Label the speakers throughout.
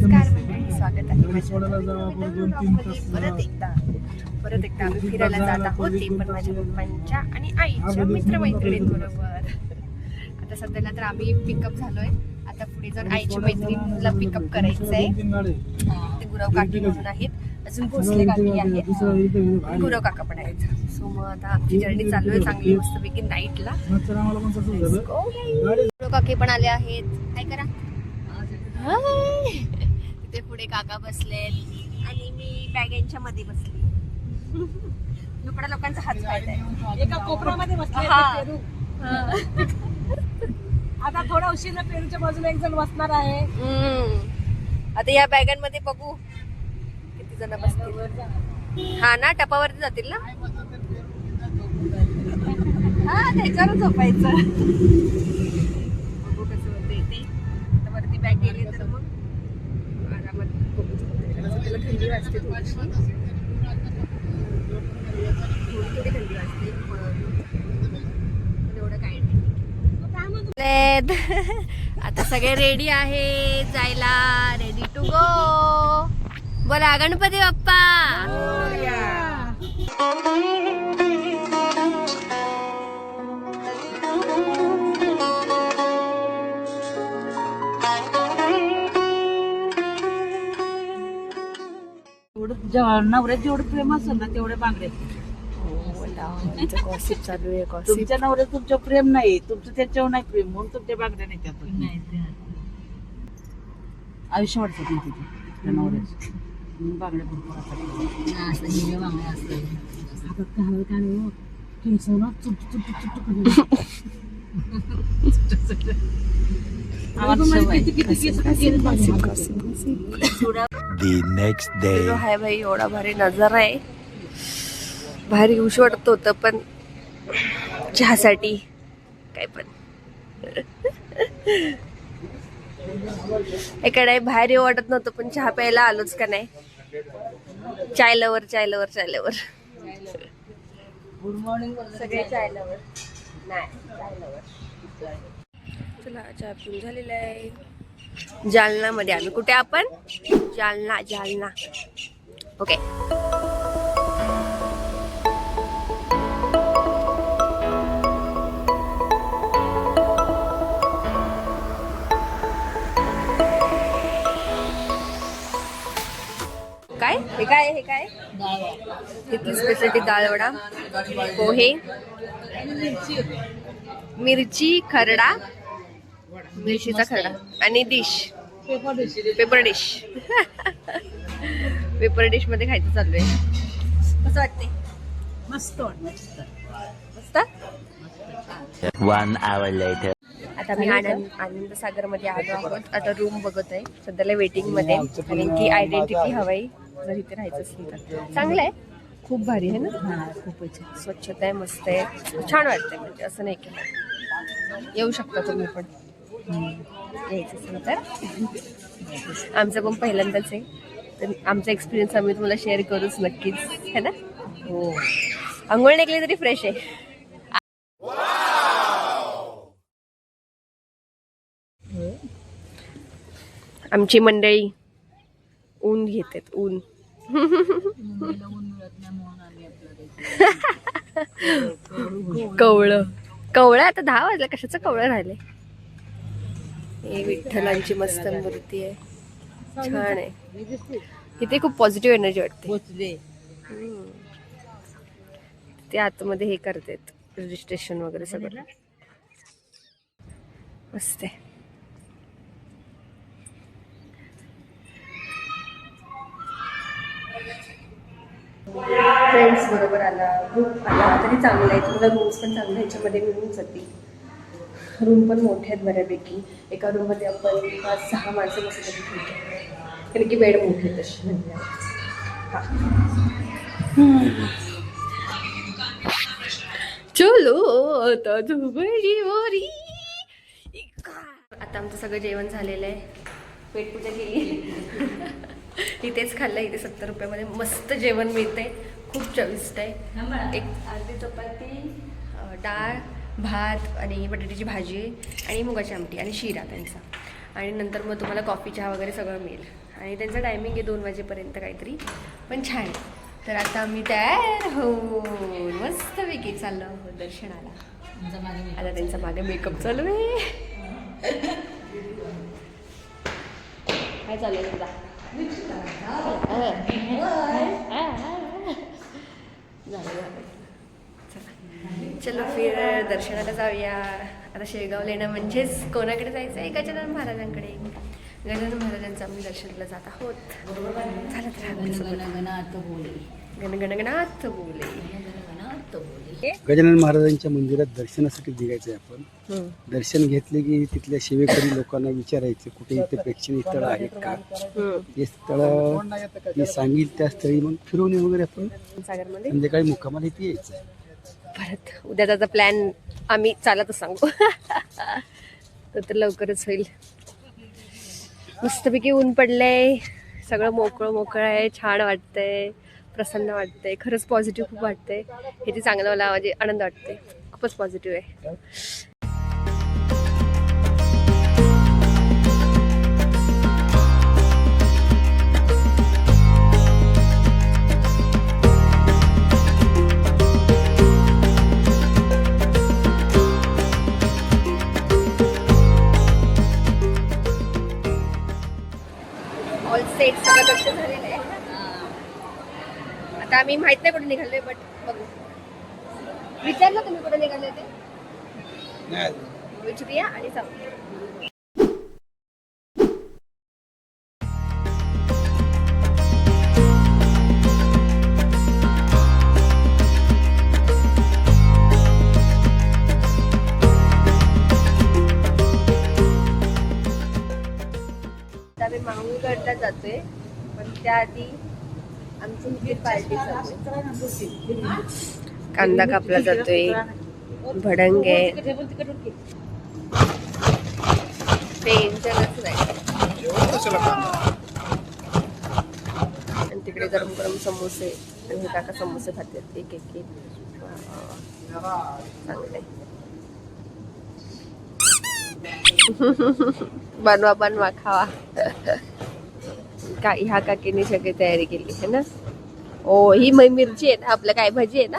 Speaker 1: नमस्कार मंडळी, स्वागत आहे परत एकदा आम्ही फिरायला जात आहोत, ते पण माझ्या पप्पांच्या आणि आईच्या मित्रमैत्रिणींबरोबर. आता सध्याला तर आम्ही पिकअप झालोय. आता पुढे जाऊन आईची मैत्रिणीला पिकअप करायचंय. ते गुरव काकी म्हणून आहेत, अजून भोसले काकी आहेत, गुरव काका पण आहेत. सो मग आता आमची जर्नी चालू आहे चांगली मस्तपैकी नाईटला. गुरव काकी पण आले आहेत. काय करा, तिथे पुढे काका बसलेत आणि मी बॅगेंच्या मध्ये बसली. दुपडा लोकांचा हात पाहिजे
Speaker 2: एका कोपऱ्यामध्ये बसले. आता थोडा उशीर पेरूच्या बाजूला एक जण बसणार आहे.
Speaker 1: आता या बॅगांमध्ये बघू किती जण बसतील. हा ना, टपावरती जातील ना. हा, त्याच्यावर झोपायचं. बघू कसं होतं इथे. वरती बॅग गेली तर मग आरामात बघू शकतो. त्याला थंडी वाजते थोडीशी, थोडी थंडी वाजते, पण एवढं काही नाही. आता सगळे रेडी आहे जायला, रेडी टू गो. बोला गणपती बाप्पा.
Speaker 2: नवऱ्यात जेवढं प्रेम असेल ना तेवढे बांगडे.
Speaker 1: चालू आहे.
Speaker 2: तुमच्या नवऱ्यात तुमचं प्रेम नाही, तुमचं त्याच्यावर नाही प्रेम, म्हणून तुमच्या बांगड्या नाही त्यात. आयुष्य वाटतं नाही तिथे नवऱ्याच बांगड्या भरपूर
Speaker 3: The next day.
Speaker 1: हाय भाई, एवढा भारी नजारा आहे. बाहेर येऊशी वाटत होतं पण चहासाठी काय पण एकडे बाहेर येऊ वाटत नव्हतं, पण चहा प्यायला आलोच का नाही. चाय लवर, चाय लवर, चाय लवर.
Speaker 2: गुड मॉर्निंग
Speaker 1: सगळे चाय लवर. नाही, चाय लवर. चला, चहा पिऊन झालेला आहे. जालना मध्ये आम्ही. कुठे आपण? जालना, जालना. ओके. काय हे काय, हे काय? इथली स्पेशलिटी डाळ वडा, पोहे, मिरची खरडा, मिरचीचा खरडा आणि dish paper dish. Paper dish मध्ये खायचं चालू आहे. कसं वाटते?
Speaker 2: मस्त
Speaker 1: मस्त.
Speaker 3: 1 hour later.
Speaker 1: आता मी आनंद सागर मध्ये आलो आहोत. आता रूम बघत आहे सध्याला वेटिंग मध्ये, कारण की आयडेंटिटी हवाई जर इथे राहायचं असेल तर. चांगलं आहे, खूप भारी आहे ना. खूपच स्वच्छता आहे, मस्त आहे, छान वाटतंय. म्हणजे असं नाही की येऊ शकता तुम्ही पण यायचं असेल तर. आमचं पण पहिल्यांदाच आहे, तर आमचा एक्सपिरियन्स आम्ही तुम्हाला शेअर करूच नक्कीच, है ना. हो, आंघोळ निघली तरी फ्रेश आहे. आमची मंडळी ऊन घेतात, ऊन. कवळं कवळं आता 10 वाजलं, कशाचं कवळं राहिले. हे विठ्ठलांची मस्त मूर्ती आहे, छान आहे. इथे खूप पॉझिटिव्ह एनर्जी वाटते. ते आतमध्ये हे करतात रजिस्ट्रेशन वगैरे सगळं मस्त आहे. फ्रेंड्स बरोबर आला, ग्रुप आला तरी चांगला आहे. तुम्हाला रूम्स पण चांगल्या ह्याच्यामध्ये मिळून जातील. रूम पण मोठे आहेत बऱ्यापैकी. एका रूममध्ये आपण 5-6 माणसं बसू शकतो, कारण की बेड मोठे आहेत तसे म्हणजे. चलो आता आता आमचं सगळं जेवण झालेलं आहे. पेटपूजा केली. इथेच खाल्लं. इथे 70 रुपयामध्ये मस्त जेवण मिळते, खूप चविष्ट आहे. एक अर्धी चपाती, डाळ, भात आणि बटाट्याची भाजी आणि मुगाची आमटी आणि शिरा त्यांचा. आणि नंतर मग तुम्हाला कॉफी चहा वगैरे सगळं मिळेल. आणि त्यांचं टायमिंग आहे 2 वाजेपर्यंत काहीतरी, पण छान आहे. तर आता आम्ही तयार होऊन मस्तपैकी चाललो आहोत दर्शनाला. आता त्यांचा मागे मेकअप चालू आहे. काय चालू आहे तुझा? चलो फिर दर्शनाला जाऊया. आता शेगावला येणं म्हणजेच कोणाकडे जायचं आहे? गजानन महाराजांकडे. गजानन महाराजांचं आम्ही दर्शनाला जात आहोत. चालत राहा. गणगणगणात बोले.
Speaker 4: गजानन महाराजांच्या मंदिरात दर्शनासाठी निघायचं आहे आपण. दर्शन घेतले की तिथल्या सेवेकरी लोकांना विचारायचं कुठे इथे प्रेक्षणीय स्थळ आहेत का. हे स्थळ मी सांगेल त्या स्थळी मग फिरवणे वगैरे आपण
Speaker 1: सागरमध्ये
Speaker 4: संध्याकाळी मुक्कामाला इथे यायचं.
Speaker 1: परत उद्या त्याचा प्लॅन आम्ही चालतच सांगू. तर लवकरच होईल. मस्तपैकी ऊन पडलंय, सगळं मोकळं मोकळं आहे, छान वाटतंय, प्रसन्न वाटतंय. खरंच पॉझिटिव्ह खूप वाटतंय. हे ते चांगलं मला म्हणजे आनंद वाटतंय. खूपच पॉझिटिव्ह आहे. ऑल सेट सगळं दर्शन झालेलं आहे. आता आम्ही माहित नाही कुठे निघालोय, बट बघू. विचारलं तुम्ही कुठे निघाले ते? विचारूया आणि जाऊ. आम्ही माहुलगडला जातोय, पण त्याआधी आमची ही पार्टी चालू. कांदा कापला जातोय, भडंग आहे, टेन्शनच नाही. आणि तिकडे गरम गरम समोसे, आणि हे काका समोसे खातात एक एक एक. चांगले बनवा बनवा खावा. ह्या काकीने सगळी तयारी केली आहे ना. ओ ही मिरची आहे ना, आपलं काय भजी आहे ना,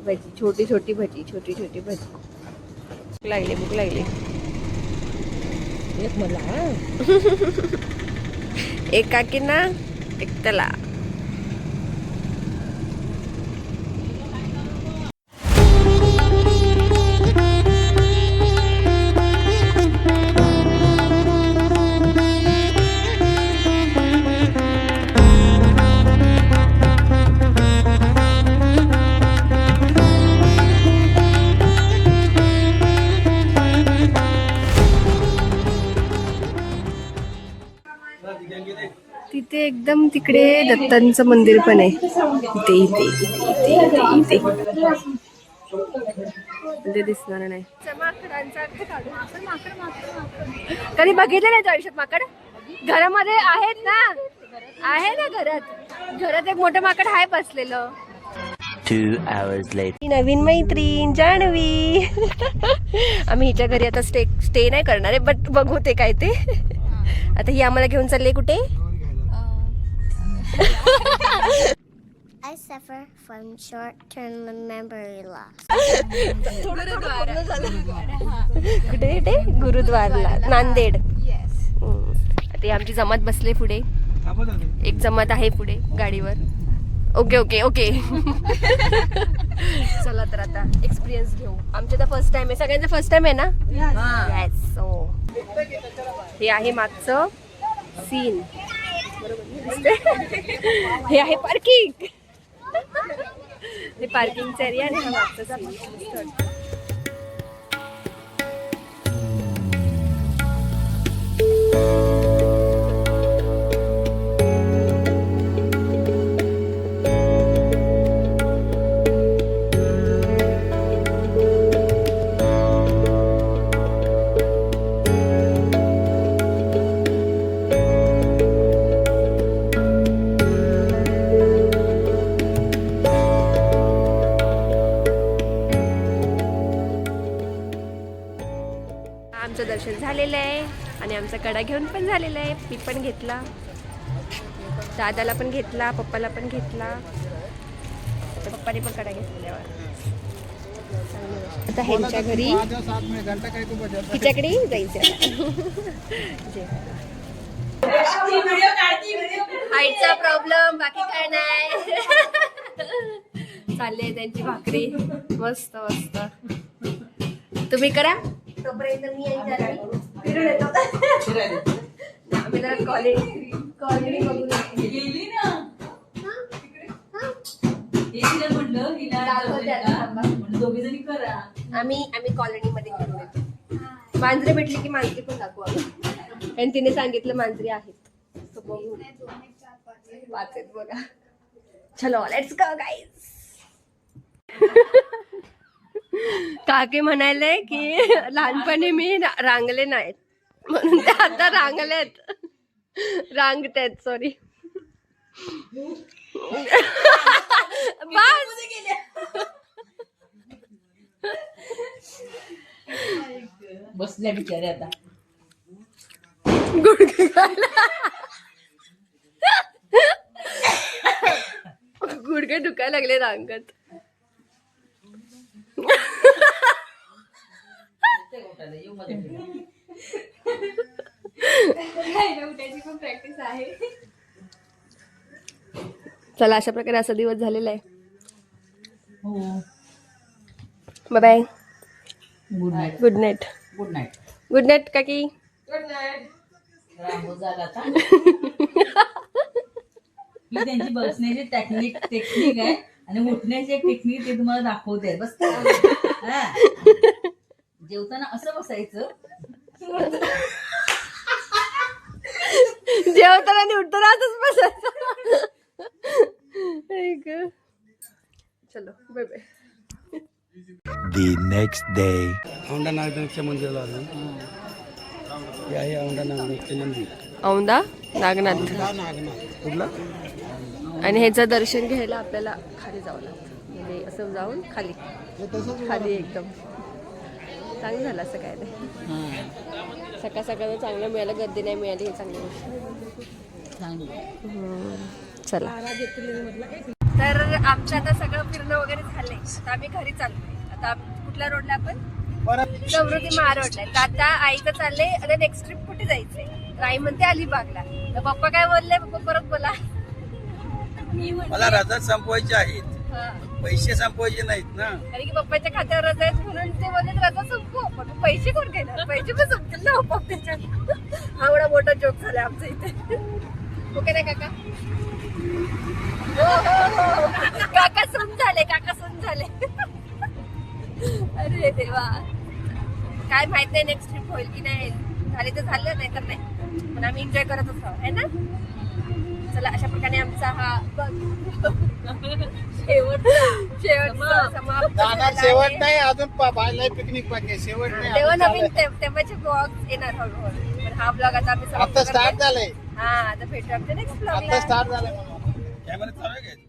Speaker 1: भजी, छोटी छोटी भजी, छोटी छोटी भजी. भूक लागली, भूक लागली. एक मला एक काकींना एक त्याला. तिथे एकदम तिकडे दत्तांचं मंदिर पण आहे. इथे इथे इथे इथे इथे दिसणार नाही. कधी बघितलं नाही आयुष्यात माकड? घरामध्ये आहेत ना, आहे ना घरात. घरात एक मोठं माकड आहे बसलेलं.
Speaker 3: 2 hours later.
Speaker 1: नवीन मैत्रीण जान्हवी. आम्ही हिच्या घरी आता स्टे नाही करणार आहे, बट बघू ते काय ते. आता ही आम्हाला घेऊन चालले कुठे?
Speaker 5: I suffer from short-term memory loss.
Speaker 1: कुठे कुठे? गुरुद्वारला, नांदेड. आता ही आमची जमात बसले पुढे. एक जमात आहे पुढे गाडीवर. Okay okay okay. चला तर आता एक्सपिरियन्स घेऊ. आमच्या तर फर्स्ट टाइम आहे, सगळ्यांचा फर्स्ट टाइम आहे ना. येस. हो, हे आहे मागचं सीन. हे आहे पार्किंग. हे पार्किंगचा एरिया आणि हा मागचा सीन. आमचं दर्शन झालेलं आहे आणि आमचा कडा घेऊन पण झालेला आहे. मी पण घेतला, दादाला पण घेतला, पप्पाला पण घेतला. पप्पाने पण कडा घेतल्यावर आता ह्यांच्या घरी तिच्याकडे जायचं. हाईटचा प्रॉब्लेम, बाकी काय नाही. चालले त्यांची भाकरी मस्त मस्त. तुम्ही करा तोपर्यंत मी फिरून येतो. आम्ही जरा कॉलेज बघून आम्ही कॉलनीमध्ये घेऊन येतो. मांजरे भेटली की मांजरी पण दाखवू आम्ही. आणि तिने सांगितलं मांजरी आहेत. पाच आहेत बघा. चलो लेट्स गो गाईज. काकी म्हणाले की लहानपणी मी रांगले नाहीत म्हणून ते आता रांगलेत. रांगतायत सॉरी.
Speaker 2: बसल्या बिचारे आता
Speaker 1: गुडघे दुखायला लागले रांगत. प्रॅक्टिस आहे. चला अशा प्रकारे असा दिवस झालेला आहे. Bye bye.
Speaker 2: Good night.
Speaker 1: Good night.
Speaker 2: Good night.
Speaker 1: Good night काकी.
Speaker 2: रांगो झाला आता. ही त्यांची बसण्याची टेक्निक आहे आणि उठण्याची एक टेक्निक ते तुम्हाला दाखवते. बस हा. जेवताना असं बसायचं.
Speaker 1: जेवताना आणि उठताना असंच बसायचं. चलो bye bye.
Speaker 3: The next day.
Speaker 4: Aundha नागनाथच्या मंदिराला आलो. हे आहे औंढा नागनाथचे मंदिर.
Speaker 1: औंधा नागनाथ.
Speaker 4: कुठला?
Speaker 1: आणि ह्याचं दर्शन घ्यायला आपल्याला खाली जावं लागतं. म्हणजे असं जाऊन खाली खाली एकदम चांगलं झालं. असं काय नाही, सकाळ सकाळ चांगलं मिळालं, गर्दी नाही मिळाली, हे चांगली गोष्ट. चला तर आमचं आता सगळं फिरणं वगैरे झालंय. आता आम्ही घरी चाललोय. आता कुठल्या रोडला आपण? समृद्धी महारोडला. तर आता आईचं चाललंय. आता नेक्स्ट ट्रिप कुठे जायचंय? आई म्हणते अलिबागला. तर पप्पा काय बोलले? पप्पा परत बोला.
Speaker 4: मला रजा संपवायचे आहेत, पैसे संपवायचे नाहीत ना.
Speaker 1: कारण की पप्पाच्या खात्यावर रजा आहेत म्हणून ते बोलले रजा संपू आपण. पैसे कोण घेणार? पैसे पण संपतील ना पप्पाच्या. हा एवढा मोठा जोक झाला आमच्या इथे. ओके ना काका? काका सून झाले, काका सून झाले. अरे देवा, काय माहित नाही नेक्स्ट ट्रिप होईल की नाही. झाली तर झालं, नाही तर नाही. पण आम्ही एन्जॉय करतच आहोत है ना. चला अशा प्रकारे आमचा हा
Speaker 4: शेवट नाही अजून. पिकनिक पाहिजे शेवट नाही.
Speaker 1: तेव्हा नवीन तेव्हाचे ब्लॉग येणार हळूहळू. पण हा ब्लॉग आता आम्ही
Speaker 4: आता स्टार्ट झालंय.
Speaker 1: हा आता भेटू आमच्या नेक्स्ट ब्लॉगला.
Speaker 4: आता स्टार्ट झालंय. कॅमेरा चालू आहे.